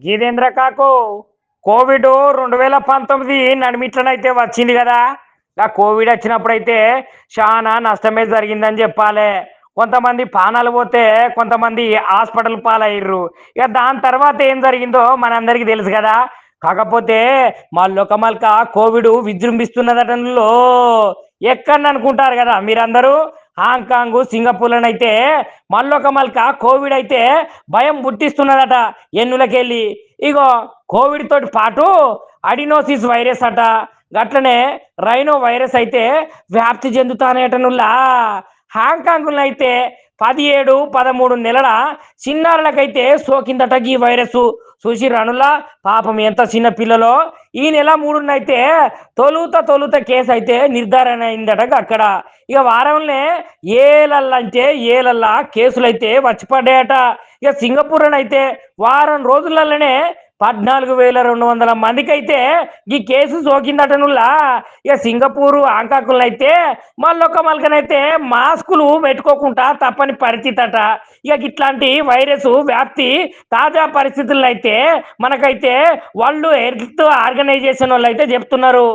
జితేంద్ర కాకు కోవిడ్ 2019 నడిమిట్లనైతే వచ్చింది కదా. ఆ కోవిడ్ వచ్చినప్పుడైతే చాలా నష్టమే జరిగిందని చెప్పాలి. కొంతమంది పానాలు పోతే కొంతమంది హాస్పిటల్ పాలయ్యారు. ఇక దాని తర్వాత ఏం జరిగిందో మనందరికీ తెలుసు కదా. కాకపోతే మళ్ళొక కోవిడ్ విజృంభిస్తున్నదటంలో ఎక్కడ అనుకుంటారు కదా మీరందరూ. హాంకాంగ్ సింగపూర్లోనైతే మళ్ళొక కోవిడ్ అయితే భయం పుట్టిస్తున్నదట ఎన్నులకెళ్ళి. ఇగో కోవిడ్ తోటి పాటు అడినోసిస్ వైరస్ అట, గట్లనే రైనో వైరస్ అయితే వ్యాప్తి చెందుతానేటనుల్లా. హాంకాంగ్లో అయితే 17-13 నెలల చిన్నారులకైతే సోకిందట ఈ వైరస్. చూసి రనుల్లా పాపం ఎంత చిన్న పిల్లలో. ఈ నెల 3 తొలుత కేసు అయితే నిర్ధారణ అయిందట అక్కడ. ఇక వారంలో ఏలల్లంటే ఏలల్లా కేసులైతే వచ్చి పడ్డాయట. ఇక సింగపూర్లోనైతే వారం రోజులలోనే 14,200 మందికి అయితే ఈ కేసు సోకిందటనుల్లా. ఇక సింగపూరు హాంకాంగ్లో అయితే మళ్ళొకనైతే మాస్కులు పెట్టుకోకుండా తప్పని పరిస్థితి అట. ఇక ఇట్లాంటి వైరస్ వ్యాప్తి తాజా పరిస్థితుల్లో అయితే మనకైతే వరల్డ్ హెల్త్ ఆర్గనైజేషన్ వాళ్ళు అయితే చెప్తున్నారు.